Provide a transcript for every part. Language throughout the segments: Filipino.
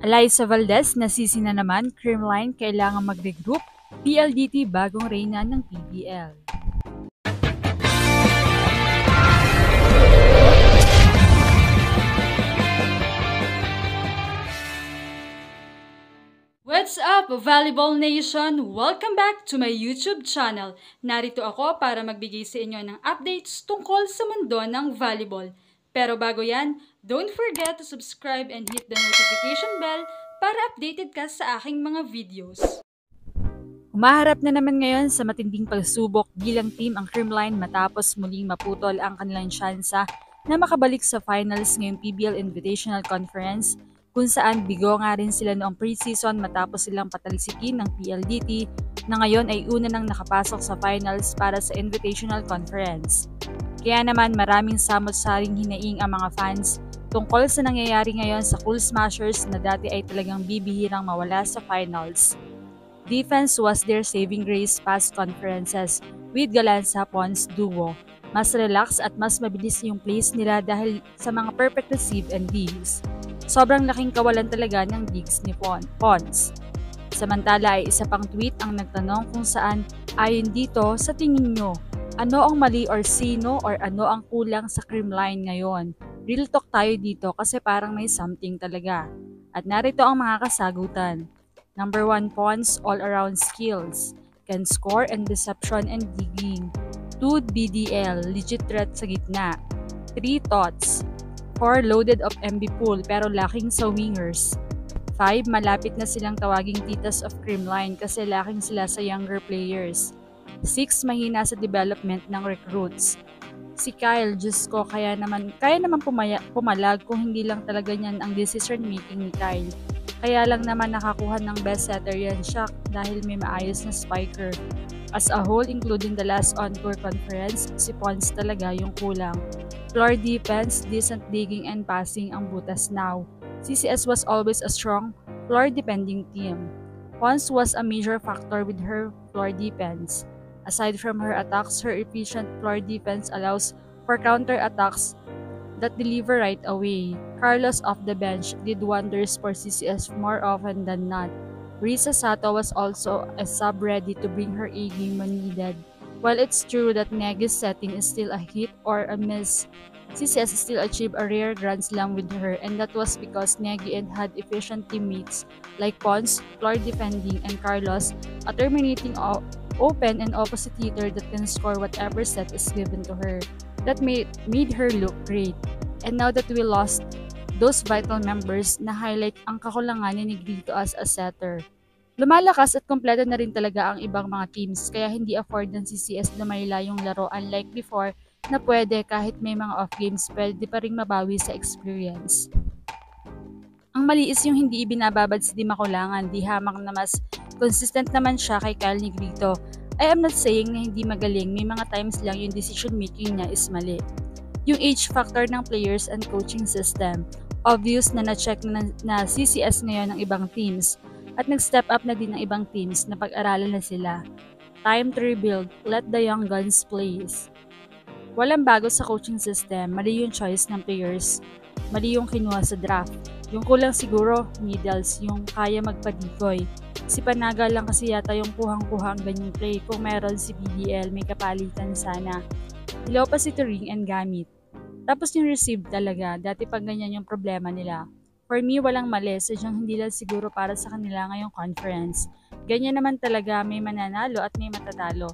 Alyssa Valdez, nasisi na naman, Creamline kailangan mag-regroup, PLDT bagong reyna ng PBL. What's up, Volleyball Nation? Welcome back to my YouTube channel. Narito ako para magbigay sa inyo ng updates tungkol sa mundo ng volleyball. Pero bago yan, don't forget to subscribe and hit the notification bell para updated ka sa aking mga videos. Umaharap na naman ngayon sa matinding pagsubok bilang team ang Creamline matapos muling maputol ang kanilang tsansa na makabalik sa finals ngayong PBL Invitational Conference, kung saan bigo nga rin sila noong pre-season matapos silang patalsikin ng PLDT na ngayon ay una nang nakapasok sa finals para sa Invitational Conference. Kaya naman maraming samot-saring hinaing ang mga fans tungkol sa nangyayari ngayon sa Cool Smashers na dati ay talagang bibihirang mawala sa finals. Defense was their saving grace past conferences with Galanza Pons duo. Mas relax at mas mabilis yung plays nila dahil sa mga perfect receive and deals. Sobrang laking kawalan talaga ng digs ni Pons. Samantala ay isa pang tweet ang nagtanong kung saan ayon dito, sa tingin nyo, ano ang mali or sino or ano ang kulang sa Creamline ngayon? Real talk tayo dito kasi parang may something talaga. At narito ang mga kasagutan. Number 1, Pons, all-around skills. Can score and deception and digging. 2, BDL, legit threat sa gitna. 3, Tots. 4, loaded of MB pool pero lacking sa wingers. 5, malapit na silang tawaging titas of Creamline kasi lacking sila sa younger players. 6, mahina sa development ng recruits. Si Kyle, Diyos ko, kaya naman pumalag kung hindi lang talaga niyan ang decision making ni Kyle. Kaya lang naman nakakuha ng best setter yan siya dahil may maayos na spiker. As a whole, including the last on-tour conference, si Pons talaga yung kulang. Floor defense, decent digging and passing ang butas now. CCS was always a strong floor defending team. Pons was a major factor with her floor defense. Aside from her attacks, her efficient floor defense allows for counter-attacks that deliver right away. Carlos off the bench did wonders for CCS more often than not. Risa Sato was also a sub ready to bring her A-game when needed. While it's true that Negi's setting is still a hit or a miss, CCS still achieved a rare Grand Slam with her, and that was because Negi had efficient teammates like Pons, floor defending, and Carlos, a terminating open and opposite hitter that can score whatever set is given to her. That made her look great. And now that we lost those vital members, na-highlight ang kakulangan ni Negrito as a setter. Lumalakas at kompleto na rin talaga ang ibang mga teams kaya hindi afford ng CCS na may layong laro unlike before na pwede kahit may mga off games pwede pa rin mabawi sa experience. Ang mali is yung hindi ibinababad si Di Makulangan, di hamak na mas consistent naman siya kay Kyle Negrito. I am not saying na hindi magaling, may mga times lang yung decision making niya is mali. Yung age factor ng players and coaching system, obvious na na-check na CCS ngayon ng ibang teams at nag-step up na din ng ibang teams na pag-aralan na sila. Time to rebuild, let the young guns play. Walang bago sa coaching system, mali yung choice ng players, mali yung kinuha sa draft. Yung kulang siguro, middles, yung kaya magpadikoy. Si Panaga lang kasi yata yung kuhang-kuha ang ganyang play. Kung meron si BDL, may kapalitan sana. Ilaw pa si Turing and Gamit. Tapos yung receive talaga, dati pag ganyan yung problema nila. For me, walang mali, sadyang hindi lang siguro para sa kanila ngayong conference. Ganyan naman talaga, may mananalo at may matatalo.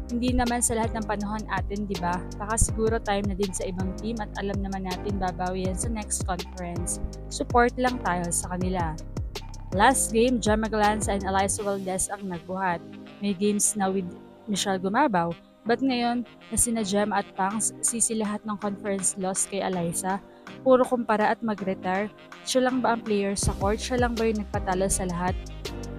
Hindi naman sa lahat ng panahon atin, di ba? Baka siguro time na din sa ibang team at alam naman natin babawi yan sa next conference. Support lang tayo sa kanila. Last game, Gemma Galanza and Alyssa Valdez ang nagbuhat. May games na with Michelle Gumabaw, but ngayon na sina Gemma at Pangs, sisi lahat ng conference loss kay Alyssa. Puro kumpara at mag-retire. Siya lang ba ang player sa court? Siya lang ba yung nagpatalo sa lahat?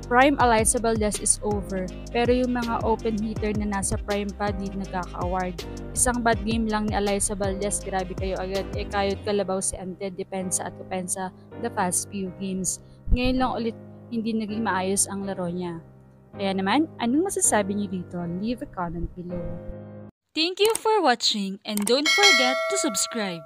Prime Alyssa Valdez is over, pero yung mga open hitter na nasa prime pa di nagkaka-award. Isang bad game lang ni Alyssa Valdez, grabe kayo agad, kayod kalabaw si Ante, depensa at opensa the past few games. Ngayon lang ulit hindi naging maayos ang laro niya. Kaya naman, anong masasabi niyo dito? Leave a comment below. Thank you for watching and don't forget to subscribe.